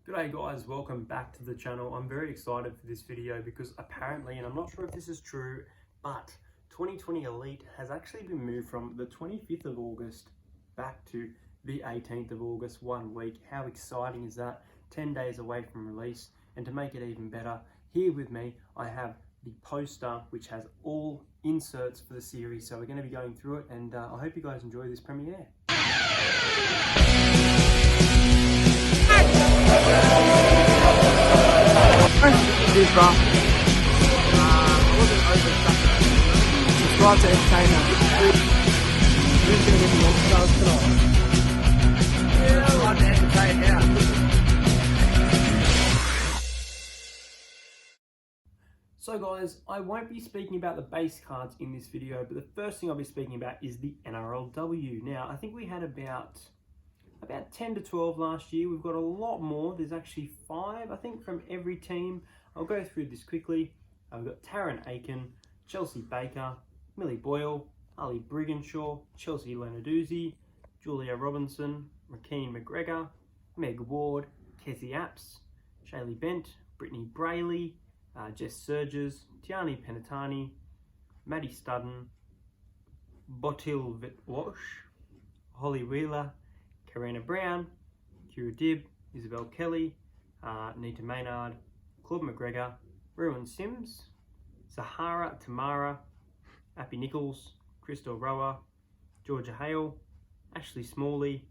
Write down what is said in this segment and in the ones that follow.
G'day guys, welcome back to the channel. I'm very excited for this video because apparently, and I'm not sure if this is true, but 2020 Elite has actually been moved from the 25th of August back to the 18th of August, 1 week. How exciting is that? 10 days away from release. And to make it even better, here with me, I have the poster which has all inserts for the series. So we're going to be going through it, and I hope you guys enjoy this premiere. This bro. I wasn't overstuck. Subscribe to Entertainer. Who's going to get the All-Stars tonight? Yeah, I like to entertain now. So guys, I won't be speaking about the base cards in this video, but the first thing I'll be speaking about is the Nrlw. Now, I think we had about 10 to 12 last year. We've got a lot more. There's actually 5, I think, from every team. I'll go through this quickly. We've got Taryn Aiken, Chelsea Baker, Millie Boyle, Ali Brigginshaw, Chelsea Lenarduzzi, Julia Robinson, Rakeen McGregor, Meg Ward, Kessie Apps, Shaylee Bent, Brittany Brayley, Jess Surges, Tiani Penatani, Maddie Studden, Botil Vitwash, Holly Wheeler, Karina Brown, Kira Dibb, Isabel Kelly, Nita Maynard, Claude McGregor, Ruin Sims, Sahara Tamara, Appy Nichols, Crystal Rower, Georgia Hale, Ashley Smalley,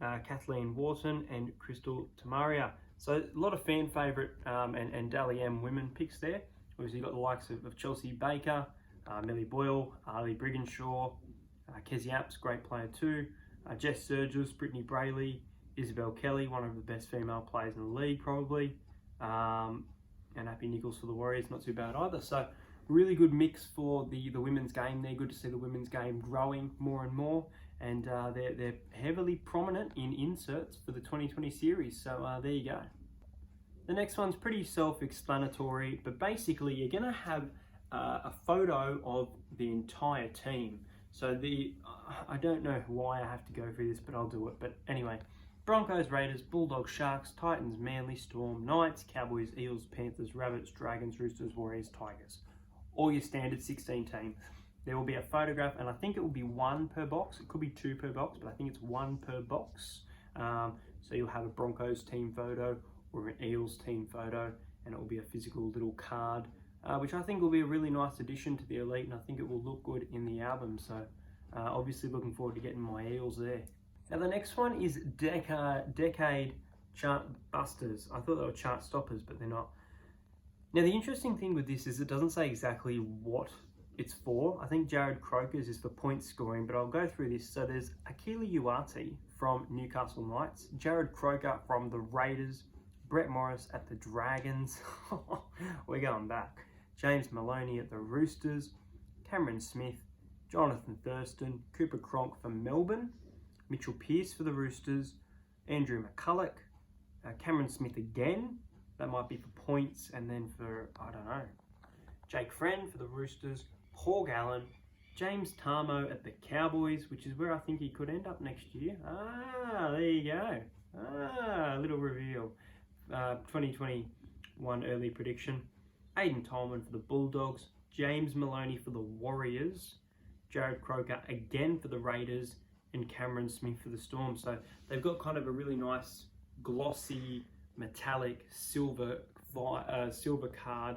Kathleen Wharton, and Crystal Tamaria. So a lot of fan favourite and Dally M women picks there. Obviously you've got the likes of Chelsea Baker, Millie Boyle, Ali Brigginshaw, Kessie Apps, great player too, Jess Surges, Brittany Brayley, Isabel Kelly, one of the best female players in the league probably, and Appy Nichols for the Warriors, not too bad either. So really good mix for the women's game there. Good to see the women's game growing more and more, and they're heavily prominent in inserts for the 2020 series. So there you go. The next one's pretty self-explanatory, but basically you're going to have a photo of the entire team. So I don't know why I have to go through this, but I'll do it. But anyway, Broncos, Raiders, Bulldogs, Sharks, Titans, Manly, Storm, Knights, Cowboys, Eels, Panthers, Rabbits, Dragons, Roosters, Warriors, Tigers. All your standard 16 teams. There will be a photograph, and I think it will be 1 per box. It could be 2 per box, but I think it's 1 per box. So you'll have a Broncos team photo or an Eels team photo, and it will be a physical little card, which I think will be a really nice addition to the Elite, and I think it will look good in the album. So obviously looking forward to getting my Eels there. Now the next one is Decade Chart Busters. I thought they were chart stoppers, but they're not. Now the interesting thing with this is it doesn't say exactly what it's for. I think Jared Croker's is for point scoring, but I'll go through this. So there's Akila Uati from Newcastle Knights, Jared Croker from the Raiders, Brett Morris at the Dragons, we're going back, James Maloney at the Roosters, Cameron Smith, Jonathan Thurston, Cooper Cronk for Melbourne, Mitchell Pearce for the Roosters, Andrew McCulloch, Cameron Smith again, that might be for points, and then for, I don't know, Jake Friend for the Roosters, Paul Gallen, James Tarmo at the Cowboys, which is where I think he could end up next year. There you go. A little reveal. 2021 early prediction. Aiden Tolman for the Bulldogs, James Maloney for the Warriors, Jared Croker again for the Raiders, and Cameron Smith for the Storm. So they've got kind of a really nice glossy metallic silver card.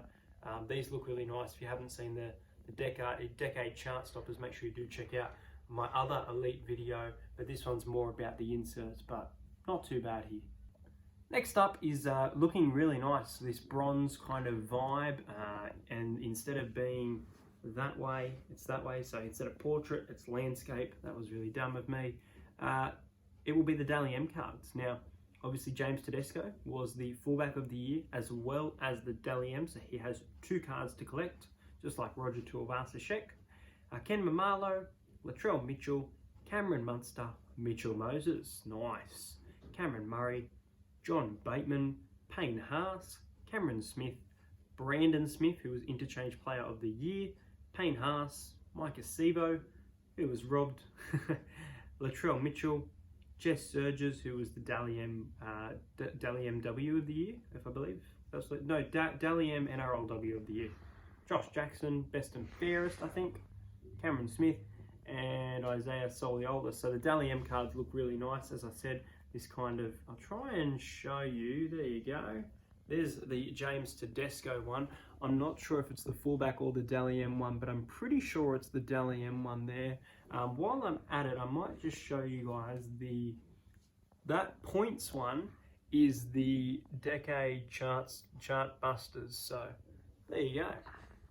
These look really nice. If you haven't seen the Decade Chart Stoppers, make sure you do check out my other Elite video, but this one's more about the inserts, but not too bad here. Next up is looking really nice, this bronze kind of vibe, and instead of being that way, it's that way. So instead of portrait, it's landscape. That was really dumb of me. It will be the Dally M cards. Now, obviously James Tedesco was the fullback of the year as well as the Dally M, so he has 2 cards to collect, just like Roger Tuivasa-Sheck. Ken Mamalo, Latrell Mitchell, Cameron Munster, Mitchell Moses, nice. Cameron Murray, John Bateman, Payne Haas, Cameron Smith, Brandon Smith, who was Interchange Player of the Year, Payne Haas, Mike Acevo, who was robbed, Latrell Mitchell, Jess Surges, who was the Dally MW of the year, if I believe. Dally M NRLW of the year. Josh Jackson, best and fairest, I think. Cameron Smith and Isaiah Soliola. So the Dally M cards look really nice. As I said, this kind of, I'll try and show you. There you go. There's the James Tedesco one. I'm not sure if it's the fullback or the Dally M one, but I'm pretty sure it's the Dally M one there. While I'm at it, I might just show you guys that points one is the Deca chart busters. So there you go.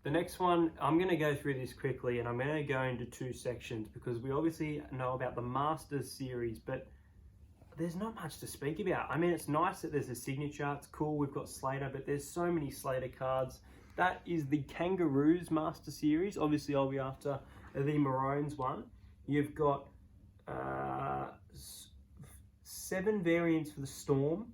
The next one, I'm going to go through this quickly, and I'm going to go into two sections because we obviously know about the Masters series, but there's not much to speak about. I mean, it's nice that there's a signature. It's cool. We've got Slater, but there's so many Slater cards. That is the Kangaroos Master Series. Obviously, I'll be after the Maroons one. You've got 7 variants for the Storm,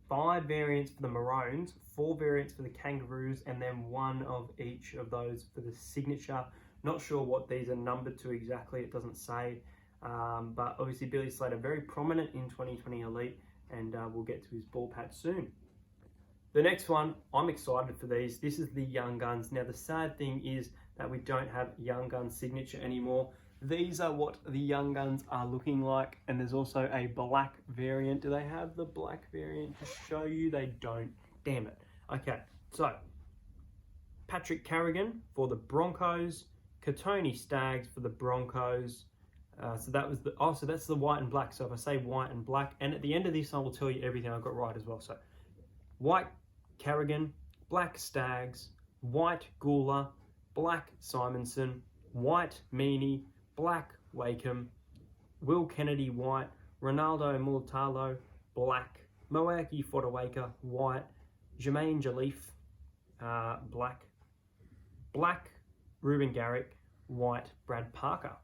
5 variants for the Maroons, 4 variants for the Kangaroos, and then 1 of each of those for the signature. Not sure what these are numbered to exactly. It doesn't say. But obviously Billy Slater, very prominent in 2020 Elite, and we'll get to his ball patch soon. The next one, I'm excited for these. This is the Young Guns. Now the sad thing is that we don't have Young Guns signature anymore. These are what the Young Guns are looking like, and there's also a black variant. Do they have the black variant to show you? They don't. Damn it. Okay, so Patrick Carrigan for the Broncos, Katoni Staggs for the Broncos. So that's the white and black. So if I say white and black, and at the end of this, I will tell you everything I got right as well. So white Carrigan, black Staggs, white Gula, black Simonson, white Meaney, black Wakeham, Will Kennedy white, Ronaldo Mulatalo black, Moaki Fodawaker white, Jermaine Jalif black Ruben Garrick, white Brad Parker.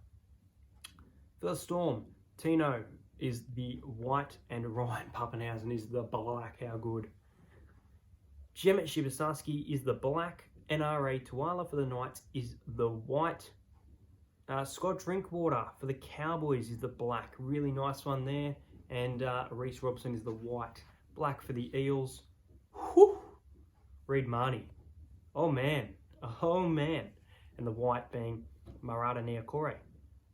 For the Storm, Tino is the white and Ryan Pappenhausen is the black. How good. Jemet Shibasaki is the black. NRA Tuala for the Knights is the white. Scott Drinkwater for the Cowboys is the black. Really nice one there. And Reece Robson is the white. Black for the Eels. Whew. Reed Marnie. Oh man. Oh man. And the white being Marata Niokore.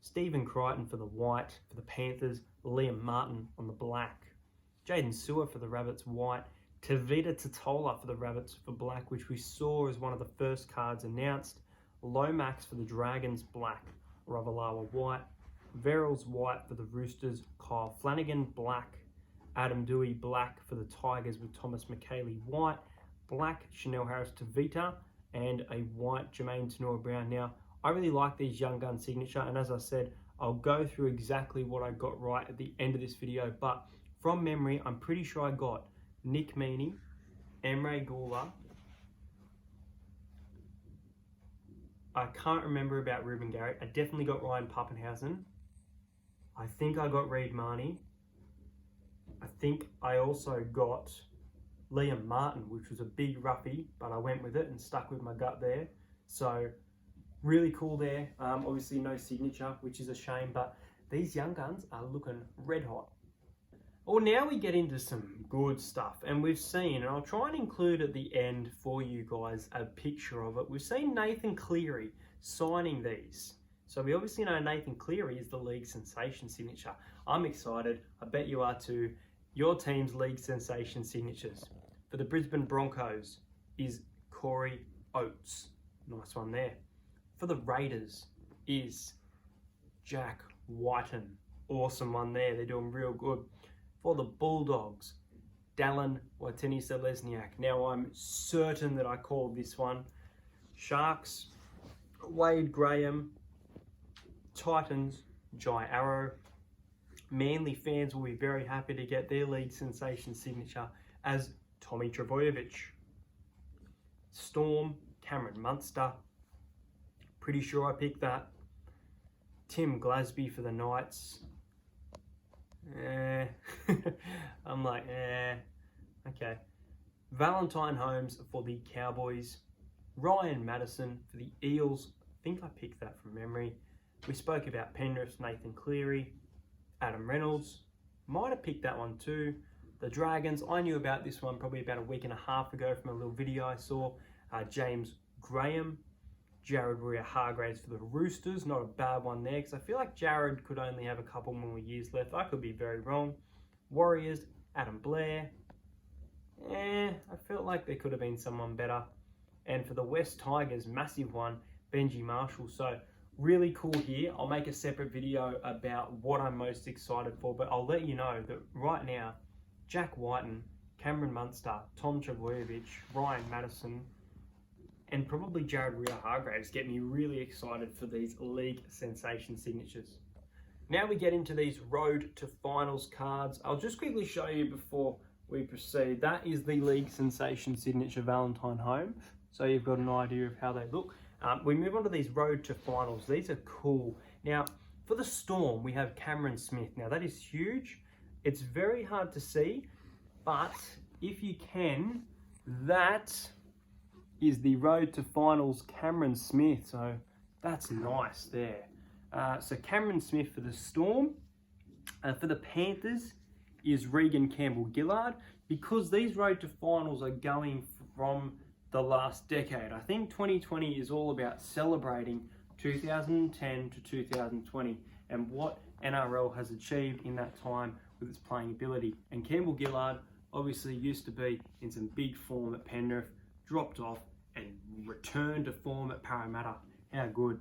Stephen Crichton for the white for the Panthers. Liam Martin on the black. Jaden Sewer for the Rabbits white. Tavita Totola for the Rabbits for black, which we saw as one of the first cards announced. Lomax for the Dragons black. Ravalawa white. Verrills white for the Roosters. Kyle Flanagan black. Adam Dewey black for the Tigers with Thomas McKaylee white. Black Chanel Harris Tavita and a white Jermaine Tenor Brown. Now, I really like these Young Gun signature, and as I said, I'll go through exactly what I got right at the end of this video, but from memory, I'm pretty sure I got Nick Meaney, Emre Gula. I can't remember about Ruben Garrick. I definitely got Ryan Pappenhausen. I think I got Reed Marnie. I think I also got Liam Martin, which was a big roughie, but I went with it and stuck with my gut there. So really cool there. Obviously no signature, which is a shame, but these Young Guns are looking red hot. Well, now we get into some good stuff, and we've seen, and I'll try and include at the end for you guys a picture of it. We've seen Nathan Cleary signing these. So we obviously know Nathan Cleary is the league sensation signature. I'm excited. I bet you are too. Your team's league sensation signatures. For the Brisbane Broncos is Corey Oates. Nice one there. For the Raiders is Jack Whiten. Awesome one there. They're doing real good. For the Bulldogs, Dallin Watene-Selesniak. Now I'm certain that I called this one. Sharks, Wade Graham. Titans, Jai Arrow. Manly fans will be very happy to get their league sensation signature as Tommy Trbojevic. Storm, Cameron Munster. Pretty sure I picked that. Tim Glasby for the Knights. I'm like, okay. Valentine Holmes for the Cowboys. Ryan Madison for the Eels. I think I picked that from memory. We spoke about Penrith, Nathan Cleary. Adam Reynolds. Might have picked that one too. The Dragons, I knew about this one probably about a week and a half ago from a little video I saw. James Graham. Jared Hargraves for the Roosters. Not a bad one there, because I feel like Jared could only have a couple more years left. I could be very wrong. Warriors, Adam Blair. I felt like there could have been someone better. And for the West Tigers, massive one, Benji Marshall. So really cool here. I'll make a separate video about what I'm most excited for, but I'll let you know that right now, Jack Whiten, Cameron Munster, Tom Trbojevic, Ryan Madison, and probably Jared Hargraves get me really excited for these league sensation signatures. Now we get into these road to finals cards. I'll just quickly show you before we proceed. That is the league sensation signature Valentine home. So you've got an idea of how they look. We move on to these road to finals. These are cool. Now, for the Storm, we have Cameron Smith. Now, that is huge. It's very hard to see, but if you can, that is the road to finals Cameron Smith. So that's nice there. So Cameron Smith for the Storm. For the Panthers is Regan, Campbell, Gillard. Because these road to finals are going from the last decade. I think 2020 is all about celebrating 2010 to 2020 and what NRL has achieved in that time with its playing ability. And Campbell Gillard obviously used to be in some big form at Penrith, dropped off and returned to form at Parramatta. How good.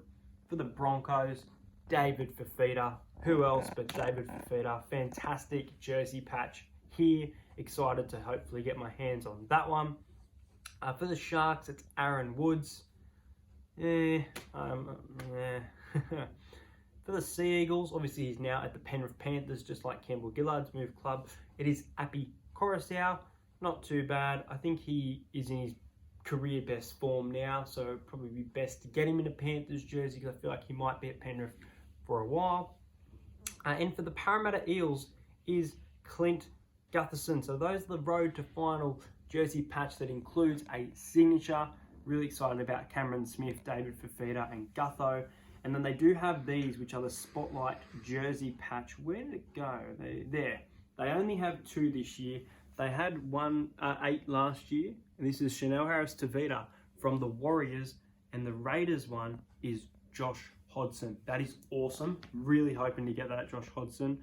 For the Broncos, David Fifita. Who else but David Fifita? Fantastic jersey patch here. Excited to hopefully get my hands on that one. For the Sharks, it's Aaron Woods. For the Sea Eagles, obviously he's now at the Penrith Panthers, just like Campbell Gillard's moved club. It is Api Coruscant. Not too bad. I think he is in his career best form now, so it'd probably be best to get him in a Panthers jersey because I feel like he might be at Penrith for a while. And for the Parramatta Eels is Clint Gutherson. So those are the road to final jersey patch that includes a signature. Really excited about Cameron Smith, David Fifita and Gutho. And then they do have these, which are the Spotlight jersey patch. Where did it go? There. They only have 2 this year. They had 8 last year. And this is Chanel Harris-Tavita from the Warriors. And the Raiders one is Josh Hodgson. That is awesome. Really hoping to get that Josh Hodgson.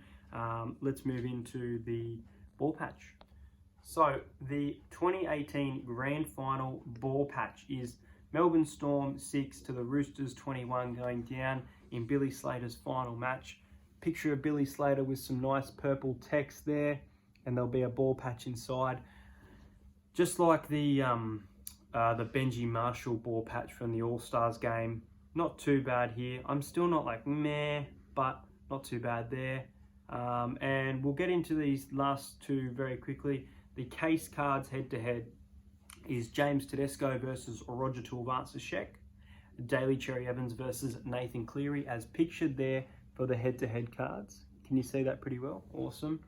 Let's move into the ball patch. So the 2018 Grand Final ball patch is Melbourne Storm 6 to the Roosters 21 going down in Billy Slater's final match. Picture of Billy Slater with some nice purple text there, and there'll be a ball patch inside. Just like the Benji Marshall ball patch from the All-Stars game. Not too bad here. I'm still not like meh, but not too bad there. And we'll get into these last 2 very quickly. The case cards head-to-head is James Tedesco versus Roger Tuivasa-Sheck. Daly Cherry Evans versus Nathan Cleary as pictured there for the head-to-head cards. Can you see that pretty well? Awesome.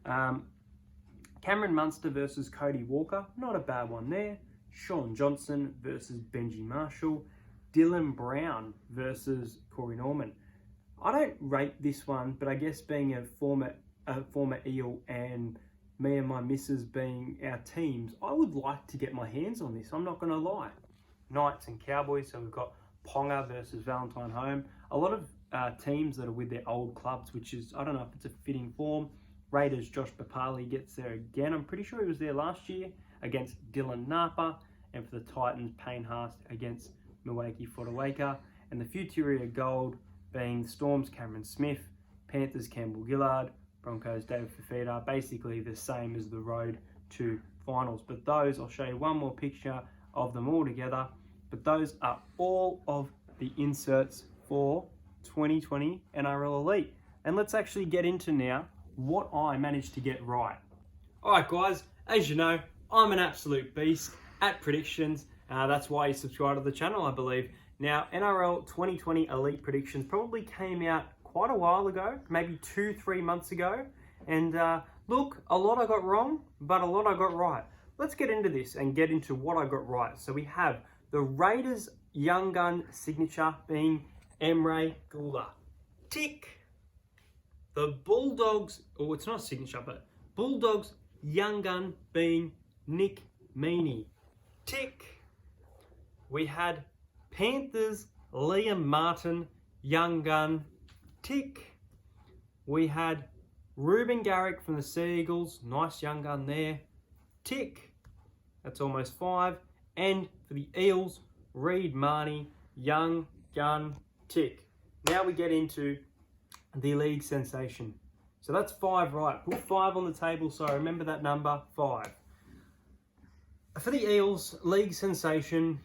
Cameron Munster versus Cody Walker. Not a bad one there. Sean Johnson versus Benji Marshall. Dylan Brown versus Corey Norman. I don't rate this one, but I guess being a former Eel and me and my missus being our teams, I would like to get my hands on this. I'm not going to lie. Knights and Cowboys, so we've got Ponga versus Valentine Home. A lot of teams that are with their old clubs, which is, I don't know if it's a fitting form. Raiders, Josh Papali gets there again. I'm pretty sure he was there last year against Dylan Napa. And for the Titans, Payne Haas against Milwaukee Fodawaker. And the Futuria Gold being Storms, Cameron Smith, Panthers, Campbell Gillard, Broncos, David Fifita, basically the same as the road to finals. But those, I'll show you one more picture of them all together. But those are all of the inserts for 2020 NRL Elite. And let's actually get into now what I managed to get right. All right, guys, as you know, I'm an absolute beast at predictions. That's why you subscribe to the channel, I believe. Now, NRL 2020 Elite predictions probably came out quite a while ago, maybe 2-3 months ago. And look, a lot I got wrong, but a lot I got right. Let's get into this and get into what I got right. So we have the Raiders Young Gun signature being Emre Guler. Tick. the Bulldogs, or it's not a signature, but Bulldogs young gun being Nick Meaney. Tick. We had Panthers Liam Martin young gun. Tick. We had Ruben Garrick from the Seagulls, nice young gun there. Tick. That's almost 5. And for the Eels, Reed Marnie, young gun. Tick. Now we get into the league sensation. So that's 5 right. Put 5 on the table, so remember that number, 5. For the Eels, league sensation,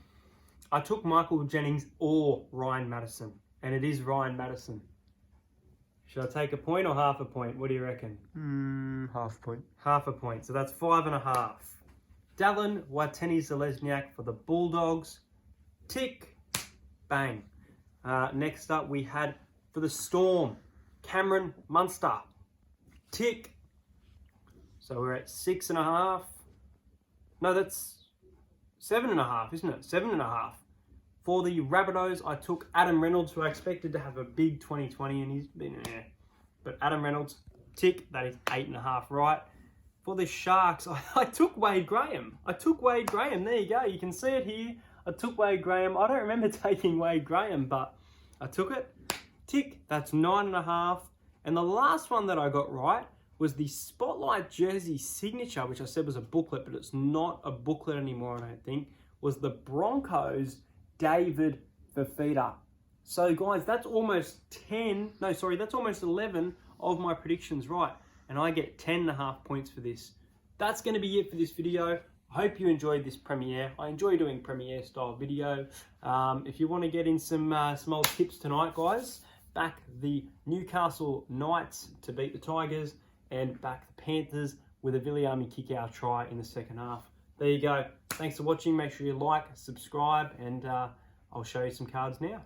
I took Michael Jennings or Ryan Madison. And it is Ryan Madison. Should I take a point or half a point? What do you reckon? Half point. Half a point. So that's 5.5. Dallin Watene-Zelezniak for the Bulldogs. Tick. Bang. Next up, we had for the Storm, Cameron Munster. Tick. So we're at 6.5. No, that's 7.5, isn't it? 7.5. For the Rabbitohs, I took Adam Reynolds, who I expected to have a big 2020, and he's been there. But Adam Reynolds, tick, that is 8.5 right. For the Sharks, I took Wade Graham. There you go. You can see it here. I took Wade Graham. I don't remember taking Wade Graham, but I took it. Tick, that's 9.5. And the last one that I got right was the Spotlight Jersey signature, which I said was a booklet, but it's not a booklet anymore, I don't think, was the Broncos David Fafita. So guys, that's almost 11 of my predictions right. And I get 10.5 points for this. That's going to be it for this video. I hope you enjoyed this premiere. I enjoy doing premiere style video. If you want to get in some old tips tonight, guys, back the Newcastle Knights to beat the Tigers and back the Panthers with a Viliami kick-out try in the second half. There you go. Thanks for watching. Make sure you like, subscribe, and I'll show you some cards now.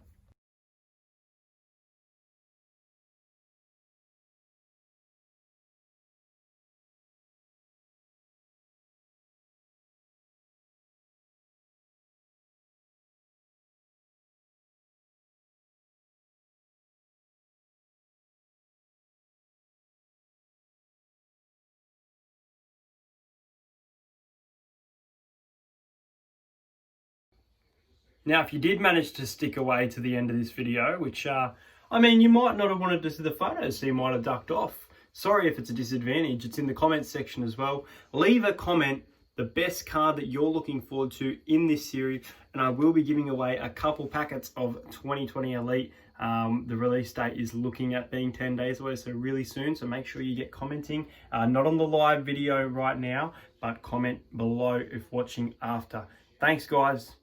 Now, if you did manage to stick away to the end of this video, which, you might not have wanted to see the photos, so you might have ducked off. Sorry if it's a disadvantage. It's in the comments section as well. Leave a comment, the best card that you're looking forward to in this series, and I will be giving away a couple packets of 2020 Elite. The release date is looking at being 10 days away, so really soon. So make sure you get commenting, not on the live video right now, but comment below if watching after. Thanks, guys.